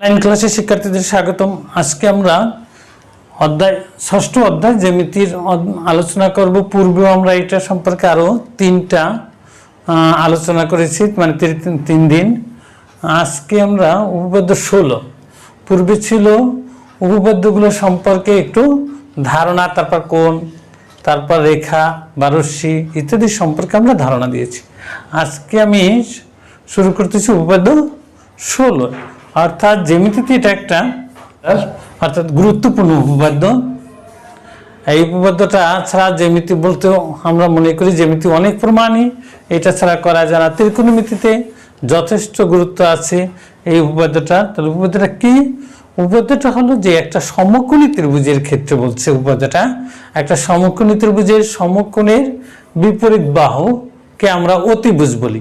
Online ক্লাসে শিক্ষার্থীদের স্বাগতম। আজকে আমরা ষষ্ঠ অধ্যায় জ্যামিতির আলোচনা করব। পূর্বেও আমরা এটা সম্পর্কে আরো তিনটা আলোচনা করেছি, মানে তিন দিন। আজকে আমরা উপপাদ্য 16, পূর্বে ছিল উপপাদ্যগুলো সম্পর্কে একটু ধারণা, তারপর কোণ, তারপর রেখা বা রশ্মি ইত্যাদি সম্পর্কে আমরা ধারণা দিয়েছি। আজকে আমি শুরু করতেছি উপপাদ্য 16, অর্থাৎ জ্যামিতিতে এটা একটা অর্থাৎ গুরুত্বপূর্ণ উপপাদ্য। এই উপপাদ্যটা ছাড়া জ্যামিতি বলতেও আমরা মনে করি জ্যামিতি অনেক প্রমাণই এটা ছাড়া করা যায় না। ত্রিকোণমিতিতে যথেষ্ট গুরুত্ব আছে এই উপপাদ্যটা। তাহলে উপপাদ্যটা কি? উপপাদ্যটা হলো যে একটা সমকোণী ত্রিভুজের ক্ষেত্রে বলছে উপপাদ্যটা, একটা সমকোণী ত্রিভুজের সমকোণের বিপরীত বাহুকে আমরা অতিভুজ বলি।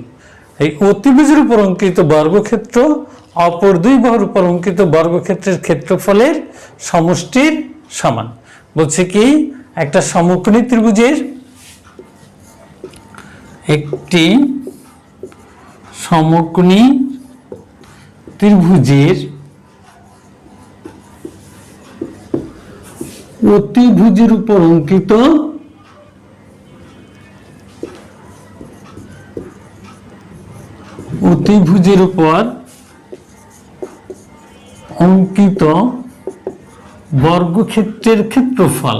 এই অতিভুজের উপর অঙ্কিত বর্গক্ষেত্র অপর দুই বাহুর উপর অঙ্কিত বর্গক্ষেত্রের ক্ষেত্রফলের সমষ্টির সমান। বলছে কি, একটা সমকোণী ত্রিভুজের অতিভুজের উপর অঙ্কিত বর্গক্ষেত্রের ক্ষেত্রফল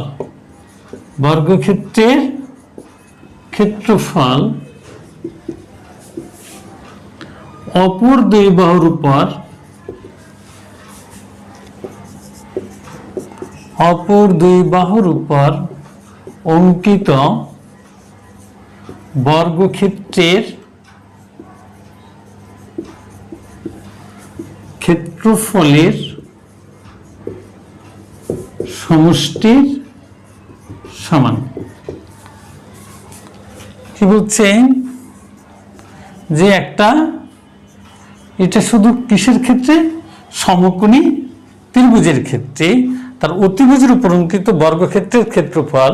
অপর দুই বাহুর উপর অঙ্কিত বর্গক্ষেত্রের ক্ষেত্রফলের সমষ্টির সমান। কি বলছে যে এটা শুধু কিসের ক্ষেত্রে? সমকোণী ত্রিভুজের ক্ষেত্রে তার অতিভুজের উপর অঙ্কিত বর্গক্ষেত্রের ক্ষেত্রফল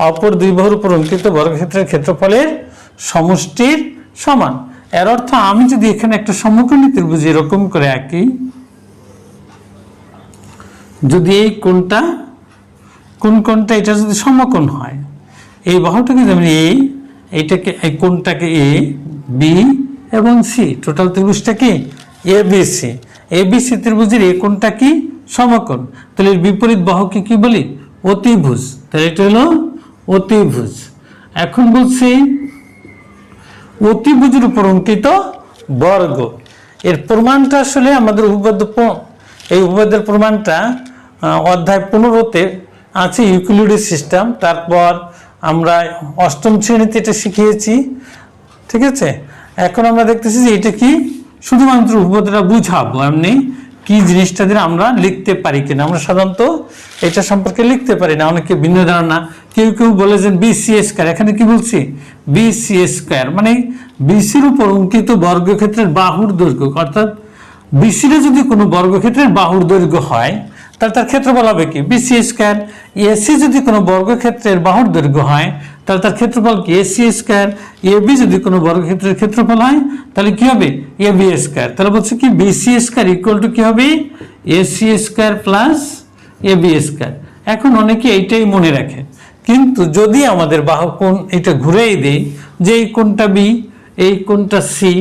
অপর দুই বাহুর উপর অঙ্কিত বর্গক্ষেত্রের ক্ষেত্রফলের সমষ্টির সমান। এর অর্থ, আমি যদি এখানে একটা সমকোণী ত্রিভুজ এরকম করে আঁকি, যদি এই কোণটা এটা যদি সমকোণ হয়, এই বাহুটাকে যেমন এই কোণটাকে এ, বি এবং সি, টোটাল ত্রিভুজটা কি এবিসি। এবিসি ত্রিভুজের এই কোণটা কি সমকোণ, তাহলে এর বিপরীত বাহুকে কি বলি? অতিভুজ। তাহলে এটা হলো অতিভুজ। এখন বলছি অতিভুজের উপর অঙ্কিত বর্গ, এর প্রমাণটা আসলে আমাদের এই উপপাদ্যের প্রমাণটা অধ্যায় 15-তে আছে, ইউক্লিডের সিস্টেম। তারপর আমরা অষ্টম শ্রেণীতে এটা শিখিয়েছি, ঠিক আছে। এখন আমরা দেখতেছি যে এটা কি শুধুমাত্র উপপাদ্যটা বুঝাবো, এমনি কি জিনিসটা দিয়ে আমরা লিখতে পারি কিনা। আমরা সাধারণত এটা সম্পর্কে লিখতে পারি না, অনেকে ভিন্ন ধারণা। কেউ বলে যে বিসি স্কয়ার, এখানে কি বলছি? বিসি স্কয়ার মানে বিসির উপর অঙ্কিত বর্গক্ষেত্রের বাহুর দৈর্ঘ্য, অর্থাৎ বিসির যদি কোনো বর্গক্ষেত্রের বাহুর দৈর্ঘ্য হয় তাহলে তার ক্ষেত্রফল হবে কি? BC square. এসি যদি কোনো বর্গক্ষেত্রের বাহুর দৈর্ঘ্য হয় তাহলে তার ক্ষেত্রফল কি? AC square. এবি যদি কোনো বর্গক্ষেত্রের ক্ষেত্রফল হয় তাহলে কি হবে? AB square. তাহলে বলছে কি বিসি স্কয়ার ইকুয়াল টু কি হবে? AC square plus AB square. এখন অনেকে এইটাই মনে রাখে, কিন্তু যদি আমাদের বাহু কোণ এটা ঘুরেই দেই, যে এই কোণটা বি, এই কোণটা সি,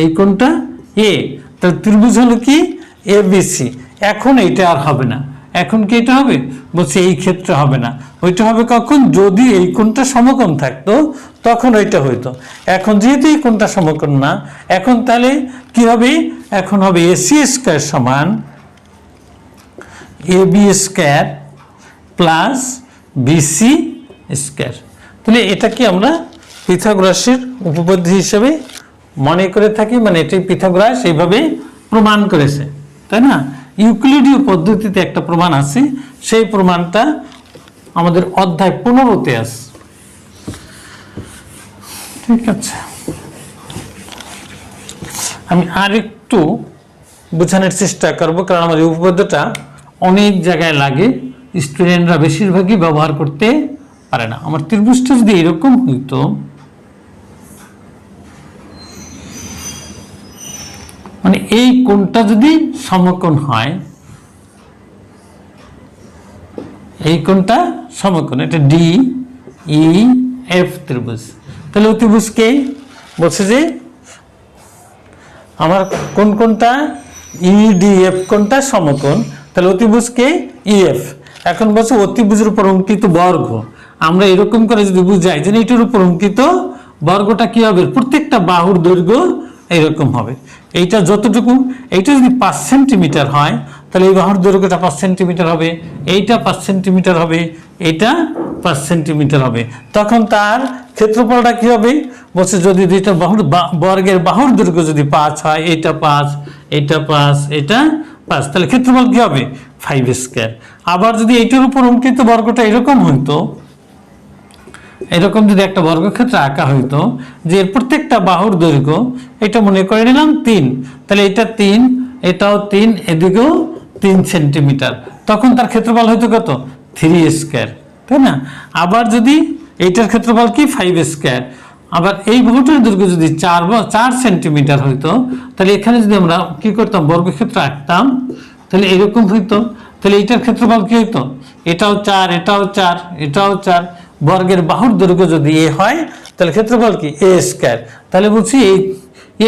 এই কোণটা এ, তাহলে ত্রিভুজ হলো কি এবিসি। এখন এইটা আর হবে না, এখন কি এটা হবে? বলছে এই ক্ষেত্রে হবে না, ওইটা হবে কখন? যদি এই কোণটা সমকোণ থাকতো তখন ওইটা হইতো। এখন যেহেতু এই কোণটা সমকোণ না, এখন তাহলে কি হবে? এখন হবে এসি স্কয়ার সমান AB square plus BC square. তাহলে এটা কি আমরা পিথাগোরাসের উপপাদ্য হিসেবে মনে করে থাকি, মানে এটাই পিথাগোরাস এইভাবে প্রমাণ করেছে, তাই না? ইউক্লিডীয় পদ্ধতিতে একটা প্রমাণ আছে, সেই প্রমাণটা আমাদের অধ্যায় 15-তে আছে, ঠিক আছে। আমি আরেকটু বোঝানোর চেষ্টা করব, কারণ আমার এই উপপাদ্যটা অনেক জায়গায় লাগে, স্টুডেন্টরা বেশিরভাগই ব্যবহার করতে পারে না। আমার ত্রিভুজটা যদি এরকম হইতো, মানে এই কোণটা যদি সমকোণ হয়, এই কোণটা সমকোণ, এটা ডি ই এফ ত্রিভুজ, তাহলে অতিভুজকে বলছে যে আমার কোন কোনটা ইডিএফ কোনটা সমকোণ, তাহলে অতিভুজকে ইএফ। এখন বলছে অতিভুজের উপর অঙ্কিত বর্গ, আমরা এরকম করে যদি বুঝাই যে এটার উপর অঙ্কিত বর্গটা কি হবে, প্রত্যেকটা বাহুর দৈর্ঘ্য এইরকম হবে। এইটা যতটুকু, এইটা যদি 5 সেন্টিমিটার হয় তাহলে এই বাহুর দৈর্ঘ্যটা 5 সেন্টিমিটার হবে, এইটা 5 সেন্টিমিটার হবে, এইটা 5 সেন্টিমিটার হবে। তখন তার ক্ষেত্রফলটা কি হবে, বলছে যদি দুইটা বাহুর বর্গের বাহুর দৈর্ঘ্য যদি 5 হয়, এইটা 5, এইটা 5, এটা 5, তাহলে ক্ষেত্রফল কি হবে 5 স্কয়ার। আবার যদি এইটার উপর অঙ্কিত বর্গটা এরকম হইতো, এরকম যদি একটা বর্গক্ষেত্র আঁকা হইতো যে এর প্রত্যেকটা বাহুর দৈর্ঘ্য, এটা মনে করে নিলাম 3, তাহলে এটা 3, এটাও 3, এদিকেও 3 সেন্টিমিটার, তখন তার ক্ষেত্রফল হয়তো কত 3 স্কয়ার, তাই না? আবার যদি এইটার ক্ষেত্রফল কি 5 স্কয়ার, আবার এই বাহুটার দৈর্ঘ্য যদি 4 সেন্টিমিটার হইতো, তাহলে এখানে যদি আমরা কি করতাম বর্গক্ষেত্র আঁকতাম, তাহলে এরকম হইতো, তাহলে এইটার ক্ষেত্রফল কি হইতো, এটাও 4, এটাও 4, এটাও 4, বর্গের বাহুর দৈর্ঘ্য যদি এ হয় তাহলে ক্ষেত্রফল কি এ স্কয়ার। তাহলে বলছি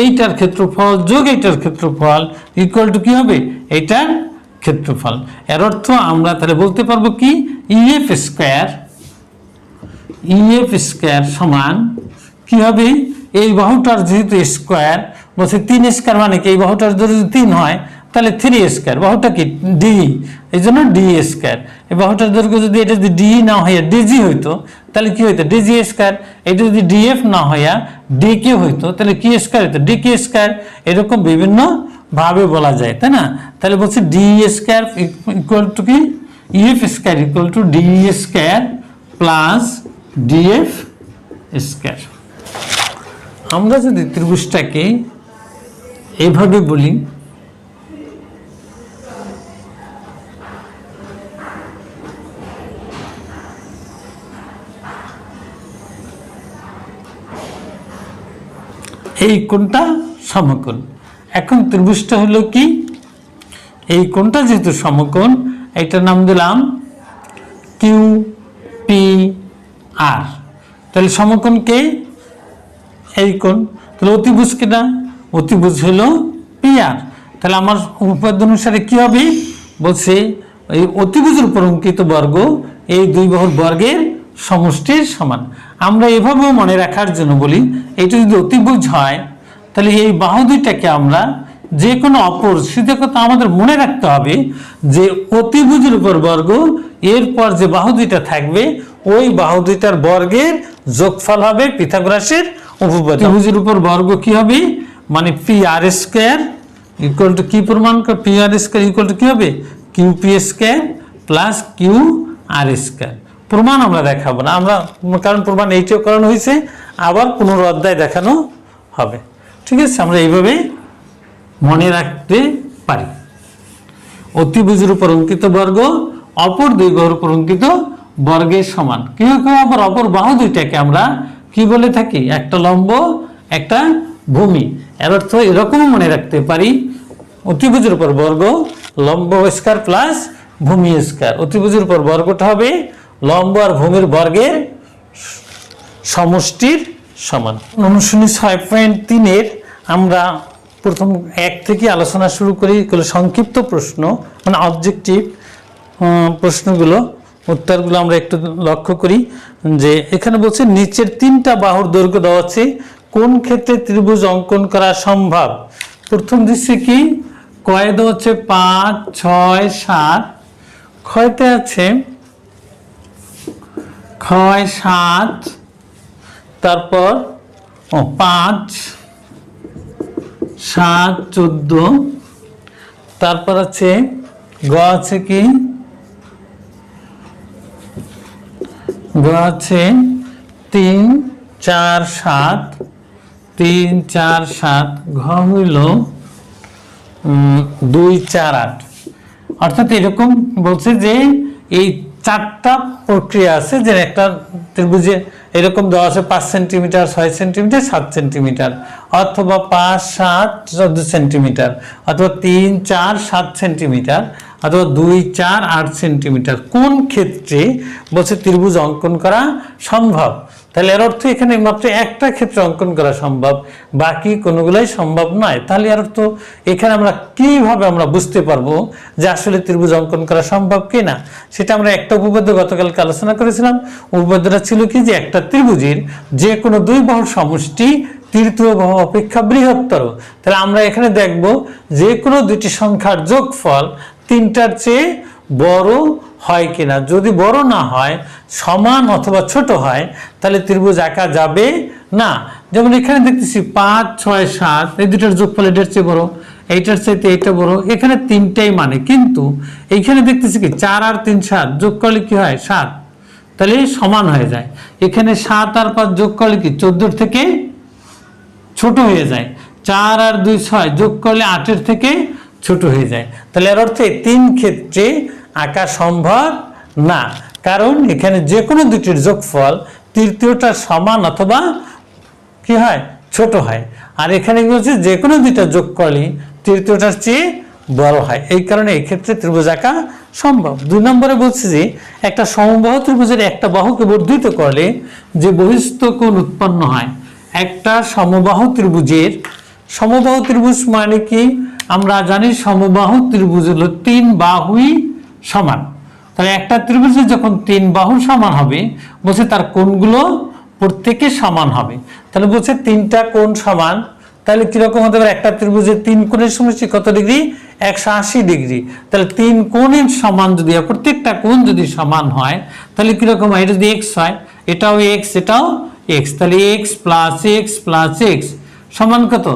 এইটার ক্ষেত্রফল যোগ এইটার ক্ষেত্রফল ইকুয়াল টু কি হবে, এইটার ক্ষেত্রফল। এর অর্থ আমরা তাহলে বলতে পারবো কি ইএফ স্কয়ার সমান কি হবে, এই বাহুটার যেহেতু স্কয়ার, বলছে 3 স্কয়ার মানে কি, এই বাহুটার যদি 3 হয় তাহলে 3 স্কয়ার, বাহুটা কি ডি, এই জন্য ডি স্কয়ার। এই বাহুটার দৈর্ঘ্য যদি এটা যদি ডি না হইয়া ডিজি হইতো তাহলে কি হইতো ডিজি স্কয়ার, এটা যদি ডিএফ না হইয়া ডি কে হইতো তাহলে কি স্কয়ার হইতো ডি কে স্কয়ার। এরকম বিভিন্ন ভাবে বলা যায়, তাই না? তাহলে বলছে ডি স্কয়ার ইকুয়াল টু কি EF square equal two D square plus DF square. আমরা যদি ত্রিভুজটাকে এইভাবে বলি, এই কোণটা সমকোণ। এখন ত্রিভুজটা হলো কি, এই কোণটা যেহেতু সমকোণ, এটার নাম দিলাম কিউ পি আর। তাহলে সমকোণ কে, এই কোণ, তাহলে অতিভুজ কেটা, অতিভুজ হলো পি আর। তাহলে আমার উপাদ্য অনুসারে কি হবে, বলছে এই অতিভুজের উপর অঙ্কিত বর্গ এই দুই বাহুর বর্গের সমষ্টির সমান। আমরা এভাবেও মনে রাখার জন্য বলি, এটা যদি অতিভুজ হয় তাহলে এই বাহু দুইটাকে আমরা যে কোনো অপর, সেটা কথা আমাদের মনে রাখতে হবে যে অতিভুজের উপর বর্গ, এরপর যে বাহু দুইটা থাকবে ওই বাহু দুইটার বর্গের যোগফল হবে পিথাগোরাসের উপপাদ্য। অতিভুজের উপর বর্গ কি হবে, মানে P R square equal to কি প্রমাণ, P R square equal to কি হবে Q P square plus Q R square. প্রমাণ আমরা দেখাবো না, আমরা কারণ প্রমাণ এইটাও করানো হয়েছে, আবার পুনরুদ্ধায় দেখানো হবে। ঠিক আছে, আমরা এইভাবে মনে রাখতে পারি। অতিভুজের উপর অঙ্কিত বর্গ অপর দুই বাহুর উপর অঙ্কিত বর্গের সমান। কেউ কেউ আবার অপর বাহু দুইটাকে আমরা কি বলে থাকি, একটা লম্ব একটা ভূমি। এর অর্থ এরকম মনে রাখতে পারি, অতিভুজের উপর বর্গ লম্ব স্কয়ার প্লাস ভূমি স্কয়ার। অতিভুজের উপর বর্গটা হবে লম্ব আর ভূমির বর্গের সমষ্টির সমান। অনুশীলনী 6.3 আমরা প্রথম 1 থেকে আলোচনা শুরু করি। এগুলো সংক্ষিপ্ত প্রশ্ন, মানে অবজেক্টিভ প্রশ্নগুলো, উত্তরগুলো আমরা একটু লক্ষ্য করি। যে এখানে বলছে নিচের 3টা বাহুর দৈর্ঘ্য দেওয়া আছে, কোন ক্ষেত্রে ত্রিভুজ অঙ্কন করা সম্ভব। প্রথম দিচ্ছে কি, কয়ে দেওয়া হচ্ছে 5, 6, 7, ক্ষয়তে আছে 6, 7, তারপর 5, 7, 14, তারপর আছে গ আছে কি, গ আছে 3, 4, 7, 3, 4, 7, ঘ হইল 2, 4, 8। অর্থাৎ এরকম বলছে যে এই চারটা প্রক্রিয়া আছে, যে একটা ত্রিভুজে এরকম দেওয়া আছে 5 সেন্টিমিটার, 6 সেন্টিমিটার, 7 সেন্টিমিটার, অথবা 5, 7, 14 সেন্টিমিটার, অথবা 3, 4, 7 সেন্টিমিটার, অথবা 2, 4, 8 সেন্টিমিটার। কোন ক্ষেত্রে বলছে ত্রিভুজ অঙ্কন করা সম্ভব? তাহলে এর অর্থ এখানে মাত্র একটা ক্ষেত্রে অঙ্কন করা সম্ভব, বাকি কোনোগুলোই সম্ভব নয়। তাহলে এর অর্থ এখানে আমরা কিভাবে আমরা বুঝতে পারবো যে আসলে ত্রিভুজ অঙ্কন করা সম্ভব কি না? সেটা আমরা একটা উপপাদ্য গতকালকে আলোচনা করেছিলাম। উপপাদ্যটা ছিল কি, যে একটা ত্রিভুজের যে কোনো দুই বাহুর সমষ্টি তৃতীয় বাহু অপেক্ষা বৃহত্তর। তাহলে আমরা এখানে দেখব যে কোনো দুটি সংখ্যার যোগফল তিনটার চেয়ে বড় হয় কিনা। যদি বড় না হয়, সমান অথবা ছোট হয়, তাহলে ত্রিভুজ আঁকা যাবে না। যেমন এখানে দেখতেছি 5, 6, 7, এই দুটার যোগফল এটার চেয়ে বড়, এইটার চাইতে এইটা বড়, এখানে তিনটাই মানে। কিন্তু এইখানে দেখতেছি কি 4 আর 3, 7 যোগ করলে কি হয়? 7, তাহলে সমান হয়ে যায়। এখানে 7 আর 5 যোগ করলে কি 14 থেকে ছোট হয়ে যায়। 4 আর 2, 6 যোগ করলে 8 থেকে ছোট হয়ে যায়। তাহলে এর অর্থে তিন ক্ষেত্রে আঁকা সম্ভব না, কারণ এখানে যে কোনো দুটির যোগফল তৃতীয়টার সমান অথবা কি হয়? ছোট হয়। আর এখানে বলছে যে কোনো দুইটা যোগ করলে তৃতীয়টার চেয়ে বড় হয়। এই কারণে এই ক্ষেত্রে ত্রিভুজ আঁকা সম্ভব। 2 নম্বরে বলছে যে একটা সমবাহু ত্রিভুজের একটা বাহুকে বর্ধিত করলে যে বহিস্থ কোণ উৎপন্ন হয়। একটা সমবাহু ত্রিভুজের, সমবাহু ত্রিভুজ মানে কি আমরা জানি, সমবাহু ত্রিভুজ হলো 3 বাহুই সমান। তাহলে একটা ত্রিভুজের যখন 3 বাহু সমান হবে, বলছে তার কোণগুলো প্রত্যেকে সমান হবে। তাহলে বলছে 3টা কোণ সমান, তাহলে কিরকম হতে পারে? একটা ত্রিভুজের 3 কোণের সমষ্টি কত ডিগ্রি? 180 ডিগ্রি। তাহলে 3 কোণের সমান যদি হয়, প্রত্যেকটা কোণ যদি সমান হয়, তাহলে কিরকম হয়? এটা যদি x হয়, এটাও x, এটাও x, তাহলে x plus x plus x সমান কত?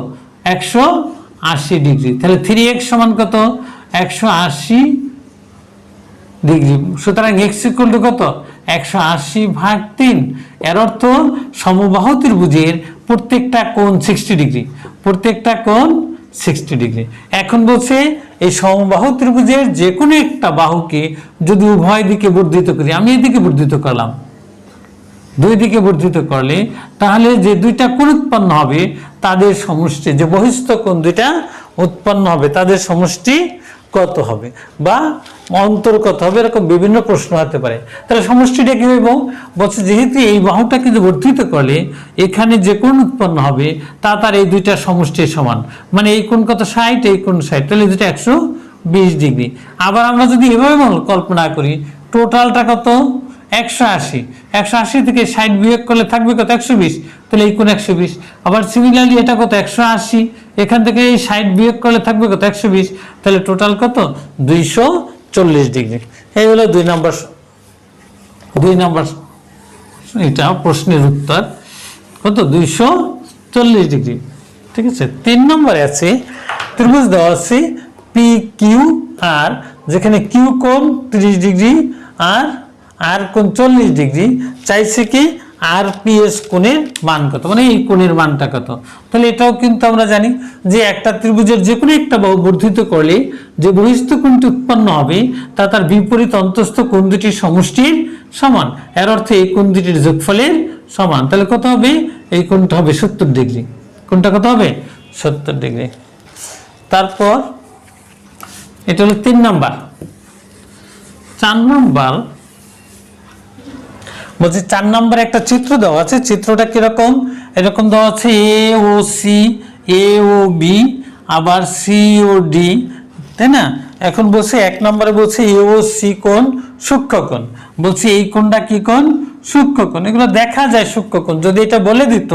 180 ডিগ্রি। তাহলে 3x সমান কত? 180 ডিগ্রি। সুতরাং x ইকুয়াল টু কত? 180/3। এর অর্থ সমবাহু ত্রিভুজের প্রত্যেকটা কোণ 60 ডিগ্রি, প্রত্যেকটা কোণ 60 ডিগ্রি। এখন বলছে এই সমবাহু ত্রিভুজের যে কোনো একটা বাহুকে যদি উভয় দিকে বর্ধিত করি, আমি এদিকে বর্ধিত করলাম, দুই দিকে বর্ধিত করলে তাহলে যে দুইটা কোণ উৎপন্ন হবে তাদের সমষ্টি, যে বহিস্থ কোণ দুইটা উৎপন্ন হবে তাদের সমষ্টি কত হবে বা অন্তর কত হবে, এরকম বিভিন্ন প্রশ্ন হতে পারে। তাহলে সমষ্টিটা কি হইব? বলছে যেহেতু এই বাহুটাকে যদি বর্ধিত করলে এখানে যে কোণ উৎপন্ন হবে তা তার এই দুইটার সমষ্টির সমান। মানে এই কোণ কত? 60, এই কোণ 60, তাহলে এই দুটো 120 ডিগ্রি। আবার আমরা যদি এভাবে কল্পনা করি, টোটালটা কত? 180, 180 থেকে 60 বিয়োগ করলে থাকবে কত? 120, তাহলে এই কোণ 120। আবার সিমিলারলি এটা কত? 180, এখান থেকে এই 60 বিয়োগ করলে থাকবে কত? 120, তাহলে টোটাল কত? 240 ডিগ্রি। এই হলো 2 নম্বর এটা প্রশ্নের উত্তর। কত? 240 ডিগ্রি। ঠিক আছে। 3 নম্বরে আছে ত্রিভুজ দেওয়া আছে পি কিউ আর, যেখানে কিউ কোণ 30 ডিগ্রি আর আর কোণ 40 ডিগ্রি। চাইছে কি আর পি এস কোণের মান কত, মানে এই কোণের মানটা কত। তাহলে এটাও কিন্তু আমরা জানি যে একটা ত্রিভুজের যে কোনো একটা বাহু বর্ধিত করলে যে বহিস্থ কোণটি উৎপন্ন হবে তা তার বিপরীত অন্তস্থ কোণ দুটির সমষ্টির সমান। এর অর্থে এই কোণ দুটির যোগফলের সমান। তাহলে কত হবে? এই কোণটা হবে 70 ডিগ্রি। কোণটা কত হবে? 70 ডিগ্রি। তারপর এটা হলো 3 নাম্বার। 4 নাম্বার বলছি 4 নম্বরে একটা চিত্র দেওয়া আছে। চিত্রটা কিরকম? এরকম দেওয়া আছে এ ও সি, এ ও বি, আবার সি ও ডি, তাই না? এখন বলছে 1 নম্বরে বলছে এ ও সি কোণ সূক্ষ্মকোণ। বলছি এই কোণটা কি কোণ? সূক্ষ্মকোণ। এগুলো দেখা যায় সূক্ষ্মকোণ। যদি এটা বলে দিত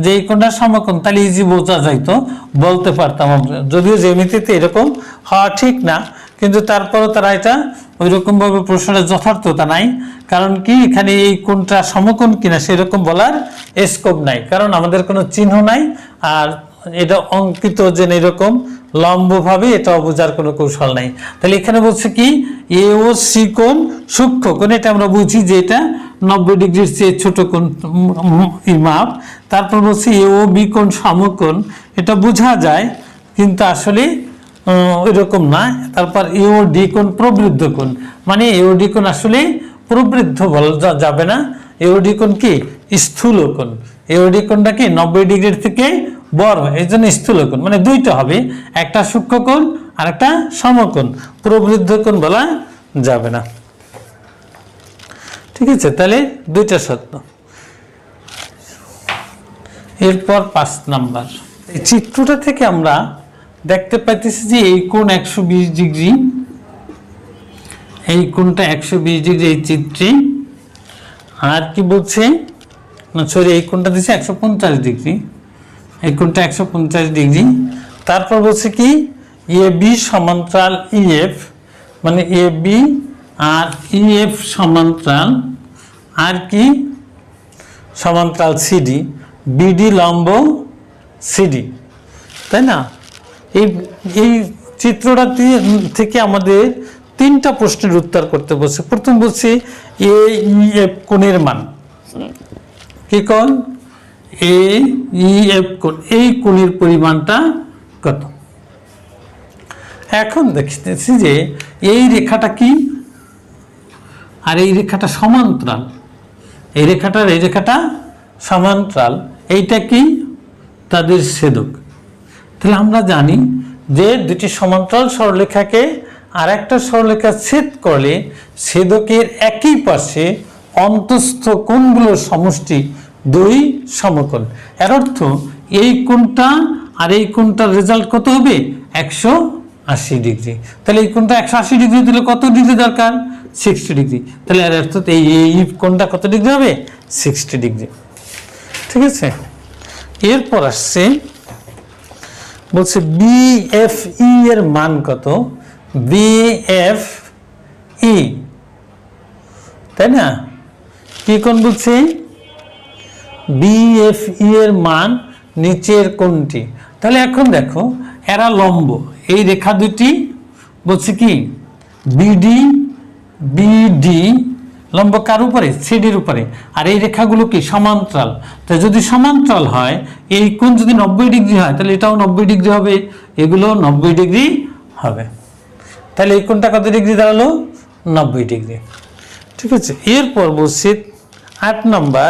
যে এই কোণটা সমকোণ, তাহলে ইজি বোঝা যাইতো, বলতে পারতাম আমরা। যদিও জ্যামিতিতে এরকম হওয়া ঠিক না, কিন্তু তারপরও তারা এটা ওই রকম ভাবে প্রশ্নের যথার্থতা নাই। কারণ কি এখানে এই কোণটা সমকোণ কিনা সেরকম বলার স্কোপ নাই, কারণ আমাদের কোনো চিহ্ন নাই। আর এটা অঙ্কিত যে এরকম লম্বভাবে, এটা বোঝার কোনো কৌশল নাই। তাহলে এখানে বলছে কি এ ও সি কোণ সূক্ষ্মকোণ। এটা আমরা বুঝি যে এটা 90 ডিগ্রির চেয়ে ছোট কোণ মাপ। তারপর বলছি এ ও বি কোণ সমকোণ, এটা বোঝা যায় কিন্তু আসলে ওইরকম না। তারপর এও ডি কোণ প্রবৃদ্ধ কোণ, মানে এও ডি কোণ আসলে প্রবৃদ্ধ বলা যাবে না। এওডি কোণ কি স্থূল কোণ, এওডি কোণটা কি 90 ডিগ্রির থেকে বড়, এই জন্য স্থূল কোণ, মানে দুইটা হবে, একটা সূক্ষ্ম কোণ আর একটা সমকোণ, প্রবৃদ্ধ কোণ বলা যাবে না। ঠিক আছে, তাহলে দুইটা সত্য। এরপর 5 নাম্বার, এই চিত্রটা থেকে আমরা দেখতে পাইতেছি যে এই কোণ 120 ডিগ্রি, এই কোণটা 120 ডিগ্রি এই চিত্রে, আর কি বলছে না সরি এই কোণটা দিচ্ছে 150 ডিগ্রি, এই কোণটা 150 ডিগ্রি। তারপর বলছে কি এ বি সমান্তরাল ইএফ, মানে এ বি আর ইএফ সমান্তরাল, আর কি সমান্তরাল সিডি, বিডি লম্ব সিডি, তাই না? এই চিত্রটা থেকে আমাদের 3টা প্রশ্নের উত্তর করতে বলছে। প্রথম বলছে এ ই এফ কোণের মান, কি কোণ? এ ই এফ কোণ, এই কোণের পরিমাণটা কত? এখন দেখতেছি যে এই রেখাটা কি আর এই রেখাটা সমান্তরাল, এই রেখাটার এই রেখাটা সমান্তরাল, এইটা কি তাদের ছেদক। তাহলে আমরা জানি যে দুটি সমান্তরাল সরলরেখাকে আর একটা সরলরেখা ছেদ করলে ছেদকের একই পাশে অন্তঃস্থ কোণগুলোর সমষ্টি 2 সমকোণ। এর অর্থ এই কোণটা আর এই কোণটার রেজাল্ট কত হবে? 180 ডিগ্রি। তাহলে এই কোণটা 180 ডিগ্রি দিলে কত ডিগ্রি দরকার? 60 ডিগ্রি। তাহলে এর অর্থ এই কোণটা কত ডিগ্রি হবে? 60 ডিগ্রি। ঠিক আছে, এরপর আসছে বলছে বিএফই এর মান কত? বিএফই, তাই না? কি কোণ বলছে? বিএফই এর মান নিচের কোণটি। তাহলে এখন দেখো এরা লম্ব, এই রেখা দুটি বলছে কি বিডি, বিডি লম্ব কার উপরে? সিডির উপরে। আর এই রেখাগুলো কি সমান্তরাল। তো যদি সমান্তরাল হয়, এই কোণ যদি 90 ডিগ্রি হয় তাহলে এটাও 90 ডিগ্রি হবে, এগুলো 90 ডিগ্রি হবে। তাহলে এই কোণটা কত ডিগ্রি দাঁড়ালো? 90 ডিগ্রি। ঠিক আছে, এরপর বলছি 8 নম্বর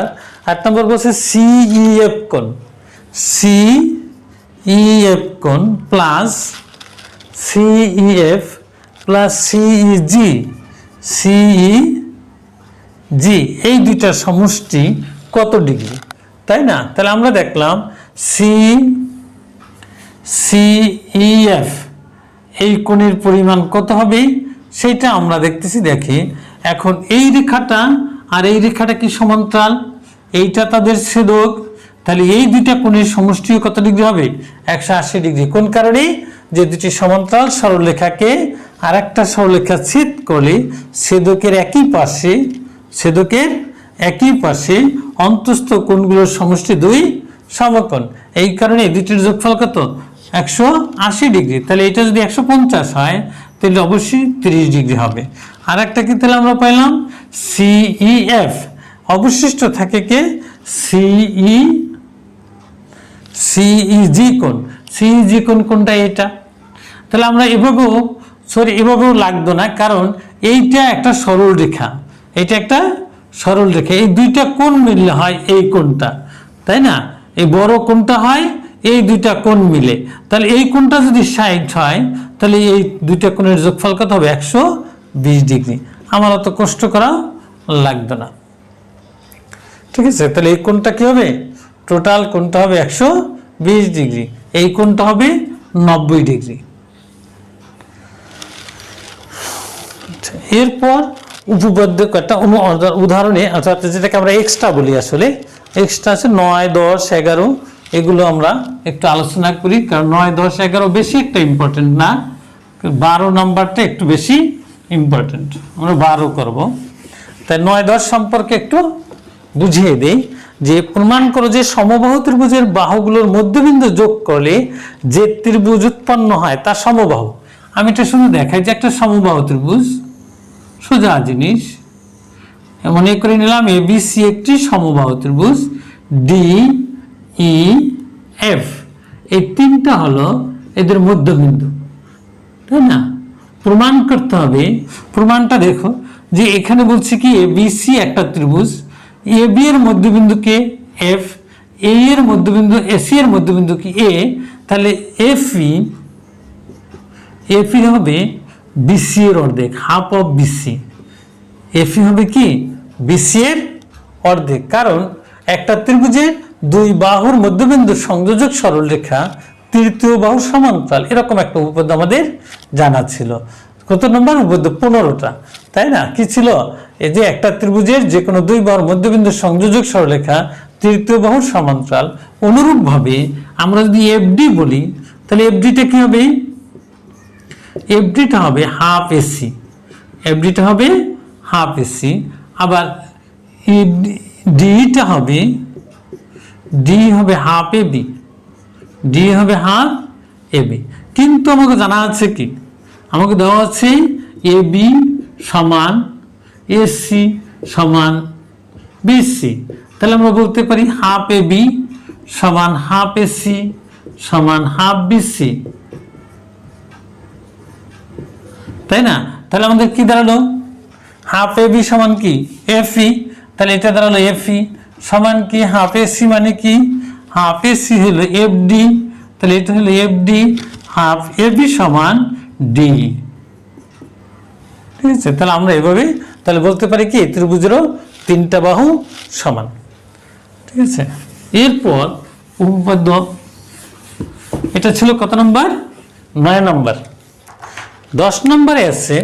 বলছে সিইএফ কোণ, সিইএফ কোণ প্লাস সিইএফ প্লাস সিইজি, সিইজি এই দুইটার সমষ্টি কত ডিগ্রি, তাই না? তাহলে আমরা দেখলাম সিইএফ এই কোণের পরিমাণ কত হবে সেটা আমরা দেখতেছি। দেখি এখন এই রেখাটা আর এই রেখাটা কি সমান্তরাল, এইটা তাদের ছেদক, তাহলে এই দুইটা কোণের সমষ্টি কত ডিগ্রি হবে? 180 ডিগ্রি। কোন কারণে? যে দুটি সমান্তরাল সরলরেখাকে আর একটা সরলরেখা ছেদ করলে ছেদকের একই পাশে অন্তঃস্থ কোণগুলোর সমষ্টি 2 সমকোণ। এই কারণে দুটির যোগফল কত? 180 ডিগ্রি। তাহলে এটা যদি 150 হয় তাহলে অবশ্যই 30 ডিগ্রি হবে। আর একটা কি তাহলে আমরা পাইলাম সিইএফ, অবশিষ্ট থাকে কে? সিইজি কোণ। সিইজি কোণ কোনটা? এটা। তাহলে আমরা এভাবেও লাগতো না, কারণ এইটা একটা সরল রেখা, এটা একটা সরল রেখা, এই দুইটা কোণ মিললে হয় এই কোণটা, তাই না? এই বড় কোণটা হয় এই দুইটা কোণ মিলে। তাহলে এই কোণটা যদি 60 হয় তাহলে এই দুইটা কোণের যোগফল কত হবে? 120 ডিগ্রি। আমার অত কষ্ট করা লাগবে না। ঠিক আছে, তাহলে এই কোণটা কি হবে? টোটাল কোণটা হবে 120 ডিগ্রি, এই কোণটা হবে 90 ডিগ্রি। এরপর উপপাদ্য একটা উদাহরণে, অর্থাৎ যেটাকে আমরা এক্সট্রা বলি, আসলে এক্সট্রা আছে 9, 10, 11, এগুলো আমরা একটু আলোচনা করি, কারণ 9, 10, 11 বেশি একটা ইম্পর্টেন্ট না, 12 নাম্বারটা একটু বেশি ইম্পর্টেন্ট, আমরা 12 করব। তাই 9, 10 সম্পর্কে একটু বুঝিয়ে দেই যে প্রমাণ করো যে সমবাহু ত্রিভুজের বাহুগুলোর মধ্যবিন্দু যোগ করলে যে ত্রিভুজ উৎপন্ন হয় তা সমবাহু। আমি এটা শুধু দেখাই যে একটা সমবাহু ত্রিভুজ, সোজা জিনিস, মনে করে নিলাম এবিসি একটি সমবাহু ত্রিভুজ, ডি ই এফ এই 3টা হলো এদের মধ্যবিন্দু, তাই না? প্রমাণ করতে হবে, প্রমাণটা দেখো যে এখানে বলছি কি এবিসি একটা ত্রিভুজ, এ বি এর মধ্যবিন্দুকে এফ, এ এর মধ্যবিন্দু এসি এর মধ্যবিন্দু কি এ, তাহলে এফি হবে বিসি এর অর্ধেক, হাফ অফ বিসি। এফি হবে কি বিসি এর অর্ধেক, কারণ একটা ত্রিভুজের দুই বাহুর মধ্যবিন্দু সংযোজক সরলরেখা তৃতীয় বাহুর সমান্তরাল, এরকম একটা উপপাদ্য আমাদের জানা ছিল। কত নম্বর উপপাদ্য? 15টা, তাই না? কি ছিল? এই যে একটা ত্রিভুজের যে কোনো দুই বাহুর মধ্যবিন্দু সংযোজক সরলরেখা তৃতীয় বাহুর সমান্তরাল। অনুরূপভাবে আমরা যদি এফডি বলি, তাহলে এফডিটা কি হবে? এফডিটা হবে হাফ এসি, এফডিটা হবে হাফ এসি। আবার ডিটা হবে, ডি হবে হাফ এবি, ডি হবে হাফ এবি। কিন্তু আমাকে জানা আছে কি, আমাকে দেওয়া আছে এবি সমান এসি সমান বিসি, তাহলে আমরা বলতে পারি হাফ এবি সমান হাফ এসি সমান হাফ বিসি, তাই না? তাহলে আমাদের কি দাঁড়ালো? হাফ এবি সমান কি এফি, তাহলে এটা দাঁড়ালো এফি সমান কি হাফ এসি, মানে কি হাফ এসি হলো এফডি, তাহলে এটা হলো এফডি, হাফ এবি সমান ডি। ঠিক আছে, তাহলে আমরা এভাবে তাহলে বলতে পারি কি ত্রিভুজেরও তিনটা বাহু সমান। ঠিক আছে, এরপর উপপাদ্য, এটা ছিল কত নম্বর? 9 নম্বর। 10 নম্বরে আছে,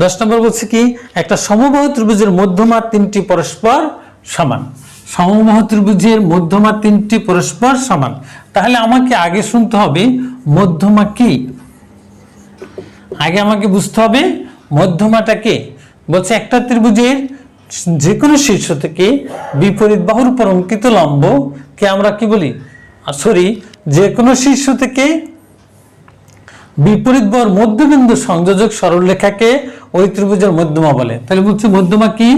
10 নম্বর বলছে কি একটা সমবাহু ত্রিভুজের মধ্যমা তিনটি পরস্পর সমান। সমবাহু ত্রিভুজের মধ্যমা তিনটি পরস্পর সমান, তাহলে আমাকে আগে শুনতে হবে মধ্যমা কি, আগে আমাকে বুঝতে হবে মধ্যমাটা কে। বলছে একটা ত্রিভুজের যে কোনো শীর্ষ থেকে বিপরীত বাহুর উপর অঙ্কিত লম্ব কে আমরা কি বলি? যে কোনো শীর্ষ থেকে বিপরীত বাহুর মধ্যবিন্দু সংযোজক সরলরেখাকে ওই ত্রিভুজের মধ্যমা বলে। তাহলে বলছে মধ্যমা কি?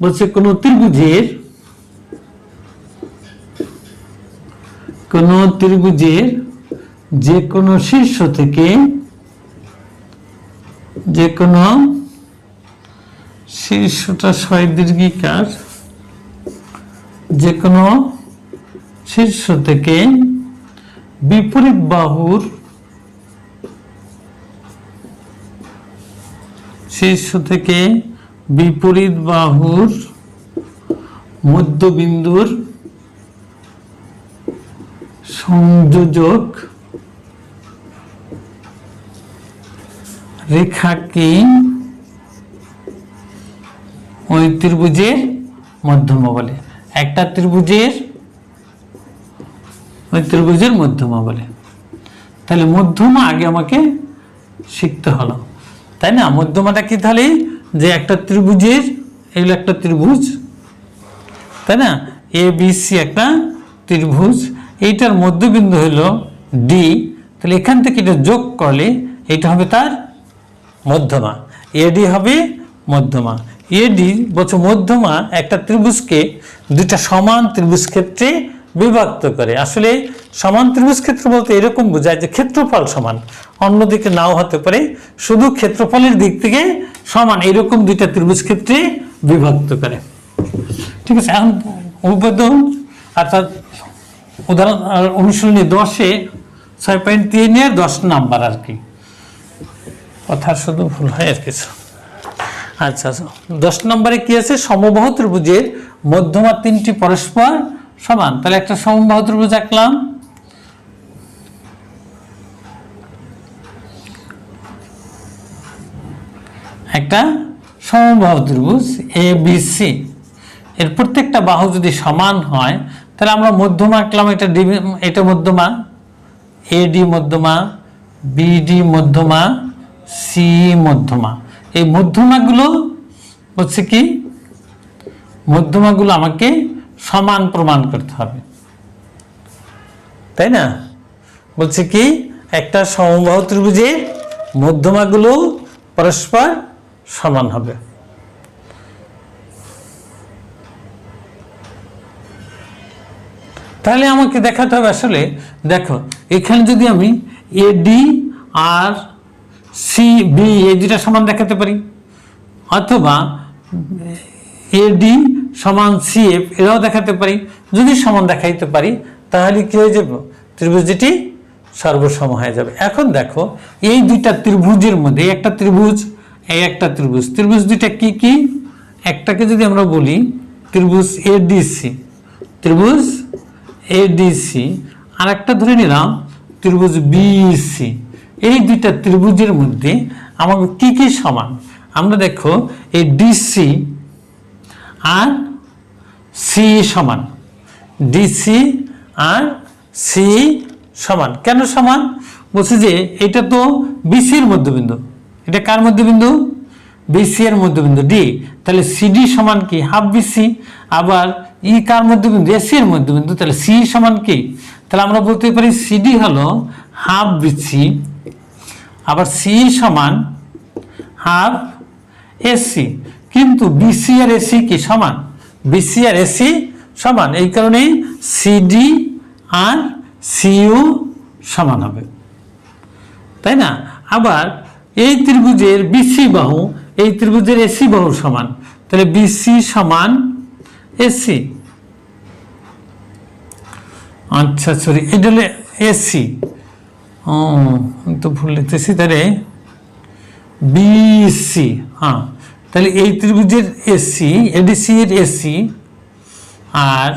বলছে কোন ত্রিভুজের যে কোনো শীর্ষ থেকে, যে কোনো শীর্ষটা সদীর্ঘিকার, যে কোনো শীর্ষ থেকে বিপরীত বাহুর মধ্যবিন্দুর সংযোজক রেখাকে ওই ত্রিভুজের মধ্যমা বলে। একটা ত্রিভুজের ওই ত্রিভুজের মধ্যমা বলে। তাহলে মধ্যমা আগে আমাকে শিখতে হলো, তাই না? মধ্যমাটা কি? তাহলে যে একটা ত্রিভুজের, এগুলো একটা ত্রিভুজ, তাই না? এ বি সি একটা ত্রিভুজ, এইটার মধ্যবিন্দু হলো ডি, তাহলে এখান থেকে এটা যোগ করলে এটা হবে তার মধ্যমা, এডি হবে মধ্যমা। এডি বলছে মধ্যমা একটা ত্রিভুজকে দুইটা সমান ত্রিভুজ ক্ষেত্রে বিভক্ত করে। আসলে সমান ত্রিভুজ ক্ষেত্র বলতে এরকম বোঝায় যে ক্ষেত্রফল সমান, অন্যদিকে নাও হতে পারে, শুধু ক্ষেত্রফলের দিক থেকে সমান এরকম দুইটা ত্রিভুজ ক্ষেত্রে বিভক্ত করে। ঠিক আছে, এখন উপপাদ্য অর্থাৎ উদাহরণ অনুশীলনী 10-এ 6.3 10 নাম্বার আর কি, কথা শুধু ভুল হয় আর কিছু। আচ্ছা, 10 নম্বরে কি আছে? সমবাহু ত্রিভুজের মধ্যমা তিনটি পরস্পর সমান। তাহলে একটা সমবাহু ত্রিভুজ আঁকলাম, একটা সমবাহু ত্রিভুজ এ বি সি, এর প্রত্যেকটা বাহু যদি সমান হয় তাহলে আমরা মধ্যমা আঁকলাম, এটা মধ্যমা, এডি মধ্যমা, বিডি মধ্যমা, সি মধ্যমা। এই মধ্যমাগুলো হচ্ছে কি, মধ্যমাগুলো আমাকে সমান প্রমাণ করতে হবে, তাই না? বলছে কি একটা সমবাহু ত্রিভুজের মধ্যমাগুলো পরস্পর সমান হবে। তাহলে আমাকে দেখাতে হবে, আসলে দেখো এখানে যদি আমি এডি আর সি বি এই দুটা সমান দেখাতে পারি, অথবা এডি সমান সিএফ এটাও দেখাতে পারি। যদি সমান দেখাইতে পারি তাহলে কি হয়ে যাবে, ত্রিভুজ দুটি সর্বসম হয়ে যাবে। এখন দেখো এই দুইটা ত্রিভুজের মধ্যে একটা ত্রিভুজ, এই একটা ত্রিভুজ, ত্রিভুজ দুইটা কি কি, একটাকে যদি আমরা বলি ত্রিভুজ এডিসি, ত্রিভুজ এডিসি, আর একটা ধরে নিলাম ত্রিভুজ বিসি। এই দুইটা ত্রিভুজের মধ্যে আমাকে কি কি সমান, আমরা দেখো এই ডিসি আর সি সমান, ডিসি আর সি সমান। কেন সমান বলছে যে এটা তো বিসি এর মধ্যবিন্দু, এটা কার মধ্যবিন্দু, বিসি এর মধ্যবিন্দু ডি, তাহলে সিডি সমান কি হাফ বিসি। আবার ই কার মধ্যবিন্দু, এসি এর মধ্যবিন্দু, তাহলে সি সমান কি, তাহলে আমরা বলতে পারি সিডি হলো হাফ বিসি, আবার সি সমান হাফ এসি। কিন্তু বিসি আর এসি কি সমান, বিসি আর এসি সমান, এই কারণে সিডি আর সিইউ সমান হবে, তাই না। আবার এই ত্রিভুজের বিসি বাহু এই ত্রিভুজের এসি বাহু সমান, তাহলে বিসি সমান এসি। আচ্ছা সরি, এটা হলো এসি, ও তো ভুল লিখতেছি, তাহলে বিসি, হ্যাঁ, তাহলে এই ত্রিভুজের এসি, এডিসি এর এসি আর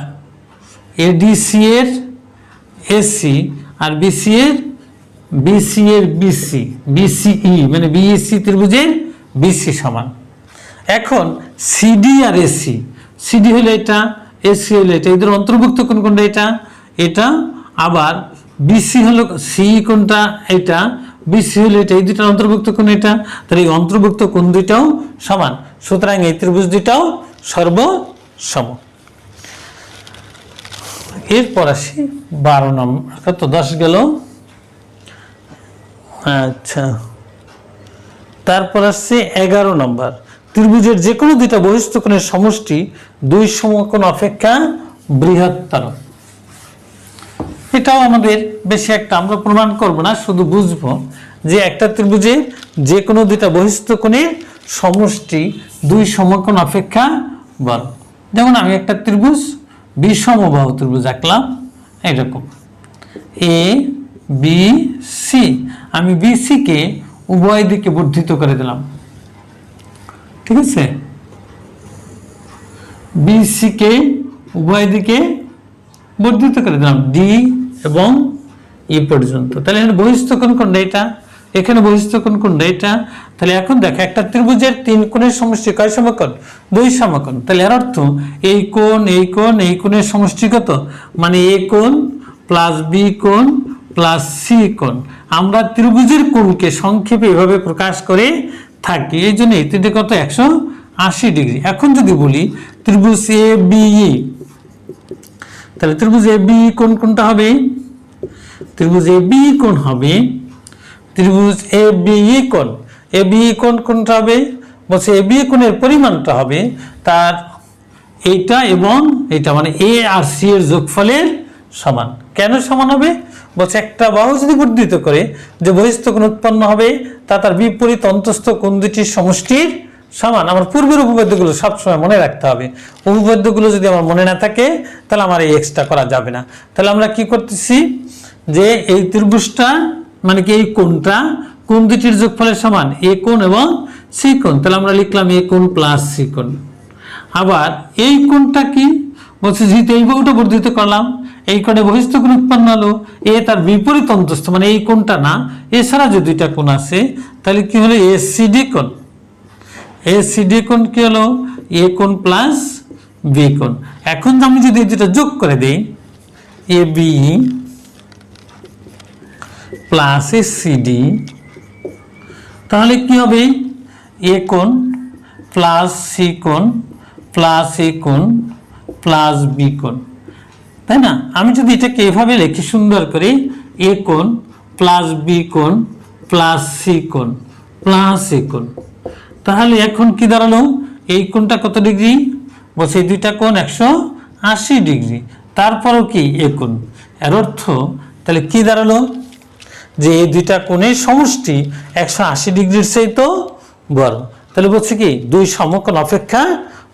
এডিসি এর এসি আর বিসি এর বিসি, বিসিই মানে বিএসি ত্রিভুজের বিসি সমান। এখন সিডি আর এসি, সিডি হলো এটা, এসি হলো এটা, এদের অন্তর্ভুক্ত কোন কোনটা, এটা এটা, আবার বিসি হলো সি কোনটা, এটা বিসি হলো এটা, এই দুটার অন্তর্ভুক্ত কোন এটা, তাহলে এই অন্তর্ভুক্ত কোন দুইটাও সমান, সুতরাং এই ত্রিভুজ দুইটাও সর্বসম। এরপর আসি 12 নম্বর, কত 10 গেল। আচ্ছা, তারপর আসছে 11 নম্বর, ত্রিভুজের যে কোনো দুইটা বহিস্থ কোণের সমষ্টি দুই সমকোণ অপেক্ষা বৃহত্তর। এটাও আমাদের বেশি একটা আমরা প্রমাণ করব না, শুধু বুঝবো যে একটা ত্রিভুজে যে কোনো দুইটা বহিস্থ কোণের সমষ্টি দুই সমকোণ অপেক্ষা বড়। যেমন আমি একটা ত্রিভুজ বিষমবাহু ত্রিভুজ আঁকলাম এরকম এ বি সি, আমি বিসি কে উভয় দিকে বর্ধিত করে দিলাম, ঠিক আছে, বিসি কে উভয় দিকে বর্ধিত করে দিলাম ডি এবং ই পর্যন্ত। তাহলে এখানে বহিস্থ কোণ কোনটা, এটা, এখানে বহিস্থ কোণ কোনটা, এটা। তাহলে এখন দেখো একটা ত্রিভুজের তিন কোণের সমষ্টি কয় সমকোণ, দুই সমকোণ। তাহলে এর অর্থ এই কোণ এই কোণ এই কোণের সমষ্টি কত, মানে এ কোণ প্লাস বি কোণ প্লাস সি কোণ। আমরা ত্রিভুজের কোণকে সংক্ষেপে এভাবে প্রকাশ করে থাকি, এই জন্য এতে কত 180 ডিগ্রি। এখন যদি বলি ত্রিভুজ এ বি, তাহলে ত্রিভুজ এ বি কোণ কোনটা হবে, ত্রিভুজ এ বি কোণ হবে ত্রিভুজ এ বি কোণ, এ বি কোণ কোনটা হবে, বলছে এ বি কোণের পরিমাণটা হবে তার এইটা এবং এইটা, মানে এ আর সি এর যোগফলের সমান। কেন সমান হবে, বলছে একটা বাহু যদি বর্ধিত করে যে বহিস্থ কোণ উৎপন্ন হবে তা তার বিপরীত অন্তস্থ কোণ দুটির সমষ্টির সমান। আমার পূর্বের উপপাদ্যগুলো সবসময় মনে রাখতে হবে, উপপাদ্যগুলো যদি আমার মনে না থাকে তাহলে আমার এই এক্সট্রা করা যাবে না। তাহলে আমরা কি করতেছি যে এই ত্রিভুজটা মানে কি এই কোণটা কোণ দুটির যোগফলের সমান, এ কোণ এবং সি কোণ, তাহলে আমরা লিখলাম এ কোণ প্লাস সি কোণ। আবার এই কোণটা কি বলছে, যেহেতু এই বাহুটা বর্ধিত করলাম এই কোণে বহিস্থ কোণ উৎপন্ন হলো, এ তার বিপরীত অন্তস্থ মানে এই কোণটা না, এছাড়া যে দুইটা কোণ আছে তাহলে কি হলো এসিডি কোণ, এসিডি কোণ কি হলো এ কোণ প্লাস বি কোণ। এখন আমি যদি এই দুটো যোগ করে দেই এ বি প্লাস এসিডি, তাহলে কি হবে এ কোণ প্লাস সি কোণ প্লাস এ কোণ প্লাস বি কোণ, তাই না। আমি যদি এটাকে এভাবে লিখি সুন্দর করে এ কোণ প্লাস বি কোণ প্লাস সি কোণ প্লাস এ কোণ, তাহলে এখন কি দাঁড়ালো এই কোণটা কত ডিগ্রি, বলছে এই দুইটা কোণ 180 ডিগ্রি, তারপরও কি এ কোণ। এর অর্থ তাহলে কি দাঁড়ালো যে এই দুইটা কোণের সমষ্টি 180 ডিগ্রির চেয়ে তো বড়। তাহলে বলছে কি দুই সমকোণ অপেক্ষা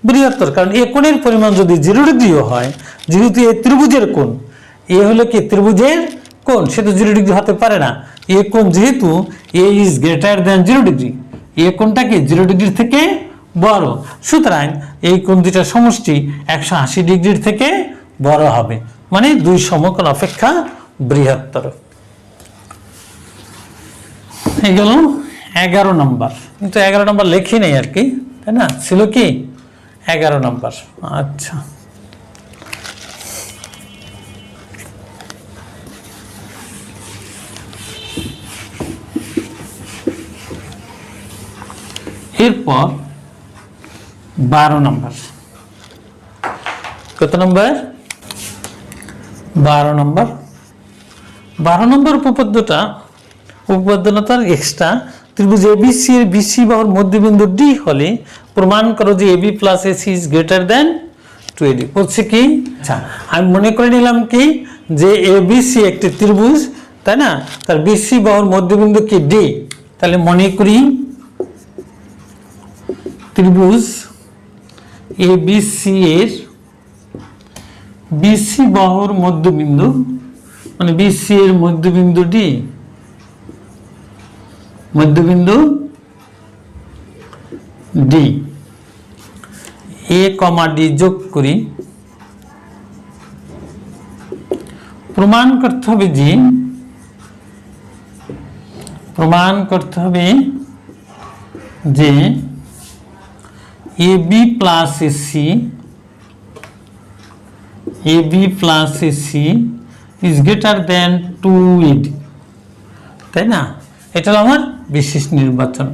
বৃহত্তর, কারণ এ কোণের পরিমাণ যদি 0 ডিগ্রিও হয়, যেহেতু এ ত্রিভুজের কোণ, এ হলো কি ত্রিভুজের কোণ, সে তো 0 ডিগ্রি হতে পারে না। এ কোণ যেহেতু এ ইজ গ্রেটার দ্যান 0 ডিগ্রি, এ কোণটা কি 0 ডিগ্রির থেকে বড়, সুতরাং এই কোণ দুইটার সমষ্টি 180 ডিগ্রির থেকে বড় হবে, মানে দুই সমকোণ অপেক্ষা বৃহত্তর। এই গেল 11 নম্বর, কিন্তু 11 নম্বর লেখি নেই আর কি, তাই না, ছিল কি 11 নম্বর। আচ্ছা, এরপর 12 নম্বর, কত নম্বর? 12 নম্বর। 12 নম্বর উপপাদ্যটার এক্সট্রা, ত্রিভুজ এবিসি এর বিসি বাহুর মধ্যবিন্দু ডি হলে প্রমাণ করো যে AB plus AC is greater than 2AD। বলছে কি, আচ্ছা আমি মনে করে নিলাম কি যে এবিসি একটি ত্রিভুজ, তাই না, তার বিসি বাহুর মধ্যবিন্দু কি ডি, তাহলে মনে করি ত্রিভুজ এবিসি এর বিসি বাহুর মধ্যবিন্দু, মানে বিসি এর মধ্যবিন্দু ডি, মধ্যবিন্দু ডি, এ কমা ডি যোগ করি, প্রমাণ করতে হবে যে AB plus AC is greater than 2AD, তাই না, এটা হলো আমার বিশেষ নির্বাচন।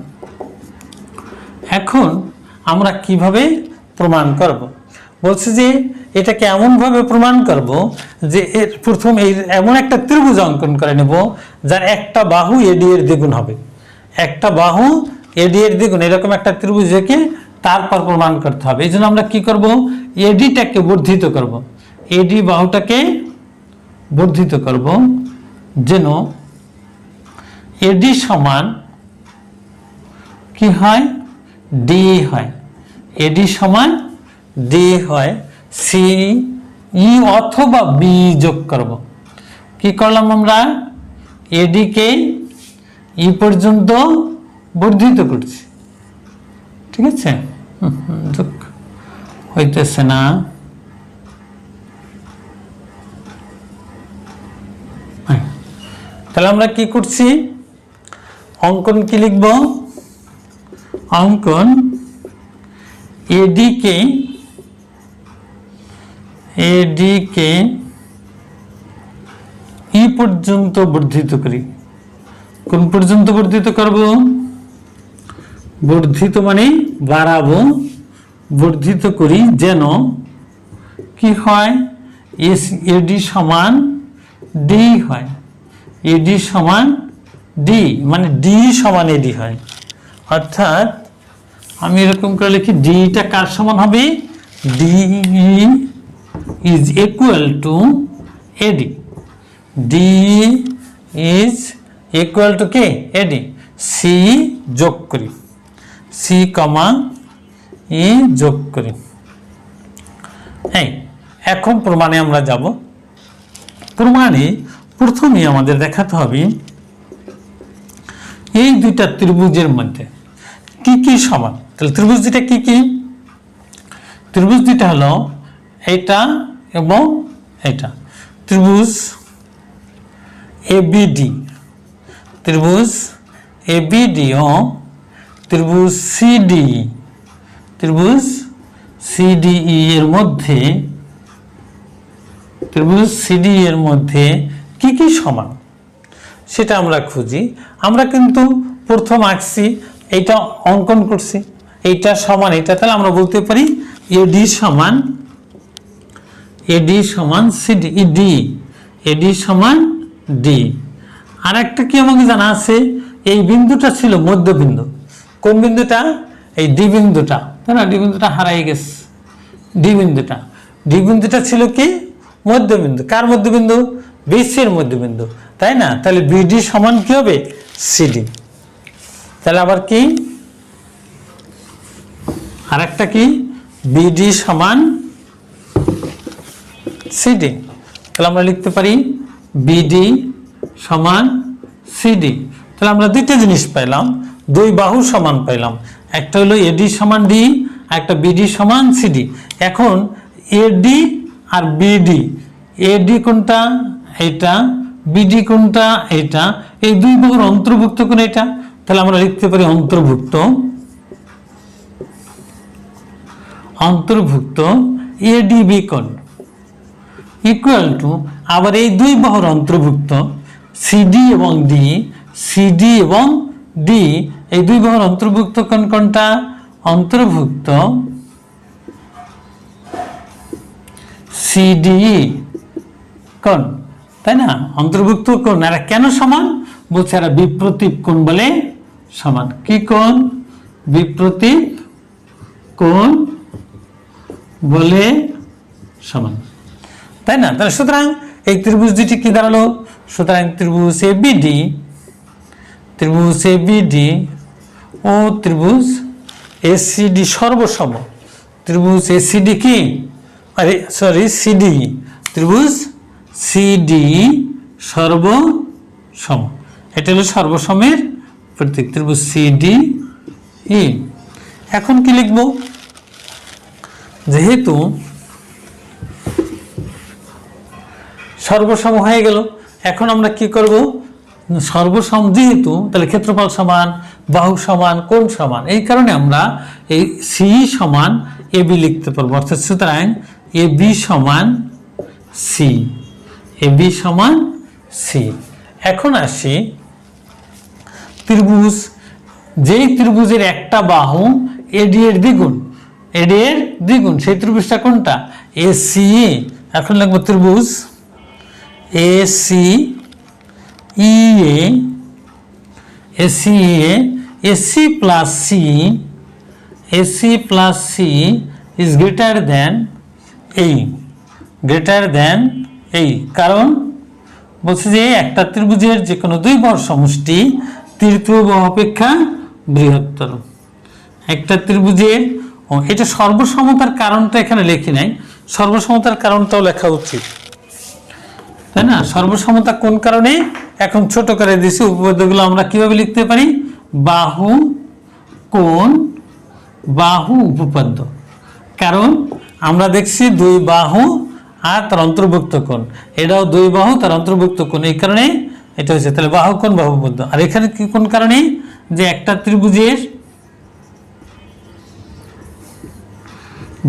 এখন আমরা কিভাবে প্রমাণ করব? বলছে যে এটাকে এমনভাবে প্রমাণ করব যে এর প্রথম এমন একটা ত্রিভুজ অঙ্কন করে নেব যার একটা বাহু এডি এর দ্বিগুণ হবে, একটা বাহু এডি এর দ্বিগুণ, এরকম একটা ত্রিভুজ এঁকে তারপর প্রমাণ করতে হবে। এই জন্য আমরা কি করব, এডিটাকে বর্ধিত করব, এডি বাহুটাকে বর্ধিত করব যেন এডি সমান কি হয়, ডি হয়, এডি সমান ডি হয়, সি ই অথবা বি যোগ করব। কি করলাম আমরা, এডি কে ই পর্যন্ত বর্ধিত করছি, ঠিক আছে, যোগ হইতেছে না, তাহলে আমরা কি করছি, অঙ্কন কি লিখব, অঙ্কন এডি কে ই পর্যন্ত বর্ধিত করি। কোন পর্যন্ত বর্ধিত করব, বর্ধিত মানে বাড়াবো, বর্ধিত করি যেন কি হয়, এডি সমান ডি হয়, এডি সমান ডি মানে ডি সমান এডি হয়, অর্থাৎ আমি এরকম করে লিখি, ডিটা কার সমান হবে, D is equal to AD, D is equal to কে, এডি, সি যোগ করি, সি কমা ই যোগ করি। হ্যাঁ, এখন প্রমাণে আমরা যাব। প্রমাণে প্রথমে আমাদের দেখাতে হবে এই দুইটা ত্রিভুজের মধ্যে কি কি সমান। তাহলে ত্রিভুজ দুইটা কি কি, ত্রিভুজ দুইটা হলো এটা এবং এটা, ত্রিভুজ এবিডি, ত্রিভুজ এবিডি ও ত্রিভুজ সিডিই, ত্রিভুজ সিডিই এর মধ্যে, ত্রিভুজ সিডিই এর মধ্যে কি কি সমান সেটা আমরা খুঁজি। আমরা কিন্তু প্রথম আঁকছি, এইটা অঙ্কন করছি, এইটা সমান এটা, তাহলে আমরা বলতে পারি এডি সমান সিডি, ডি এডি সমান ডি। আর একটা কি আমাকে জানা আছে, এই বিন্দুটা ছিল মধ্যবিন্দু, কোন বিন্দুটা, এই ডি বিন্দুটা, তাই না, ডি বিন্দুটা হারাই গেছে, ডি বিন্দুটা ছিল কি মধ্যবিন্দু, কার মধ্যবিন্দু, বিসি এর মধ্যবিন্দু, তাই না, তাহলে বিডি সমান কি হবে, সিডি। তাহলে আবার কি, আর একটা কি বিডি সমান সিডি। তাহলে আমরা লিখতে পারি বিডি সমান সিডি। তাহলে আমরা দুইটা জিনিস পাইলাম, দুই বাহু সমান পাইলাম, একটা হলো এডি সমান ডি, একটা বিডি সমান সিডি। এখন এডি আর বিডি, এডি কোনটা এটা, বিডি কোনটা এটা, এই দুই বাহুর অন্তর্ভুক্ত কোন এটা। তাহলে আমরা লিখতে পারি অন্তর্ভুক্ত এডিবি কোণ ইকুয়াল টু, আবার এই দুই বাহুর অন্তর্ভুক্ত সিডি এবং ডি, সিডি এবং ডি, এই দুই বাহুর অন্তর্ভুক্ত কোণ কোনটা, অন্তর্ভুক্ত সিডি কোণ, তাই না? অন্তর্ভুক্ত কোণ এরা কেন সমান বলছে, এরা বিপ্রতীপ কোণ বলে সমান। কি কোণ? বিপ্রতীপ কোণ বলে সমান, তাই না? তাহলে সুতরাং এই ত্রিভুজ দুটি কি দাঁড়ালো? সুতরাং ত্রিভুজ এবিডি, ত্রিভুজ এবিডি ও ত্রিভুজ এসিডি সর্বসম। ত্রিভুজ এসিডি কি, আরে সরি সিডি, ত্রিভুজ সিডি সর্বসম। এটা হলো সর্বসমের প্রতীক, ত্রিভুজ সিডি ই। এখন কি লিখব? যেহেতু সর্বসম হয়ে গেল, এখন আমরা কি করব? সর্বসম যেহেতু, তাহলে ক্ষেত্রফল সমান, বাহু সমান, কোণ সমান, এই কারণে আমরা এই সি সমান এবি লিখতে পারবো। অর্থাৎ সুতরাং এবি সমান সি, এবি সমান সি। এখন আসি ত্রিভুজ, যেই ত্রিভুজের একটা বাহু এডি এর দ্বিগুণ, এডি এর দ্বিগুণ, সেই ত্রিভুজটা কোনটা? এসি। এখন লিখবো ত্রিভুজ AC EA, AC A, AC plus C, AC plus C is greater than এই, গ্রেটার দেন এই। কারণ বলছে যে একটা ত্রিভুজের যে কোনো দুই বাহুর সমষ্টি তৃতীয় বাহু অপেক্ষা বৃহত্তর। একটা ত্রিভুজের, এটা সর্বসমতার কারণটা এখানে লেখি নাই, সর্বসমতার কারণটাও লেখা উচিত, তাই না? সর্বসমতা কোন কারণে এখন ছোট করে দিয়েছি। উপপাদ্যগুলো আমরা কিভাবে লিখতে পারি? বাহু, কোণ, বাহু, উপপাদ্য। কারণ আমরা দেখছি দুই বাহু আর তার অন্তর্ভুক্ত কোণ, এটাও দুই বাহু তার অন্তর্ভুক্ত কোণ, এই কারণে এটা হচ্ছে। তাহলে বাহু, কোণ, বাহু, উপপাদ্য। আর এখানে কি কোন কারণে? যে একটা ত্রিভুজের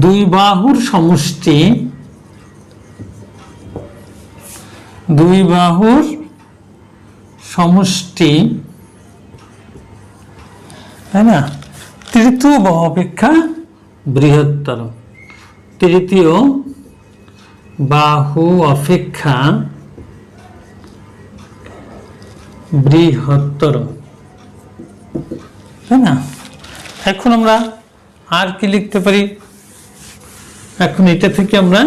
দুই বাহুর সমষ্টি, দুই বাহুর সমষ্টি, তাই না, তৃতীয় বাহু অপেক্ষা বৃহত্তর, তৃতীয় বাহু অপেক্ষা বৃহত্তর, তাই না? এখন আমরা আর কি লিখতে পারি? এখন এটা থেকে আমরা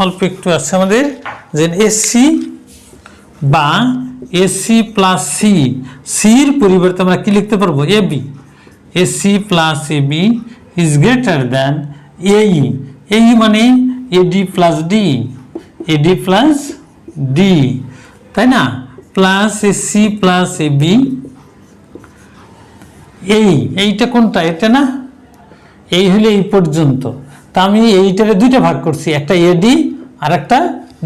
অল্প একটু আছে আমাদের, যে এসি বা এসি প্লাস সি, সির পরিবর্তে আমরা কি লিখতে পারবো? AB, AC plus AB is greater than এই, এই মানে AD plus D, AD plus D, তাই না? প্লাস এসি প্লাস এবি, এইটা কোনটা? এটা না, এই হলে এই পর্যন্ত। তা আমি এইটারে দুইটা ভাগ করছি, একটা এডি আর একটা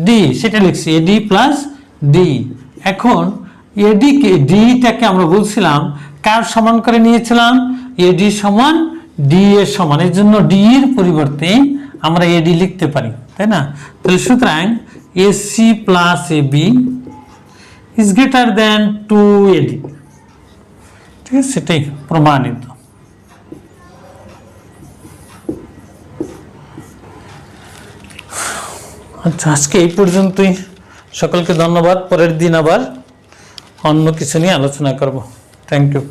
ডি, সেটা লিখছি এডি প্লাস ডি। এখন এডিকে, ডিটাকে আমরা বলছিলাম কার সমান করে নিয়েছিলাম? এডি সমান ডি এর সমান, এর জন্য ডি এর পরিবর্তে আমরা এডি লিখতে পারি, তাই না? তাহলে সুতরাং AC plus AB is greater than 2AD, ঠিক আছে? সেটাই প্রমাণিত। আচ্ছা, আজকে এই পর্যন্তই। সকলকে ধন্যবাদ। পরের দিন আবার অন্য কিছু নিয়ে আলোচনা করব। Thank you.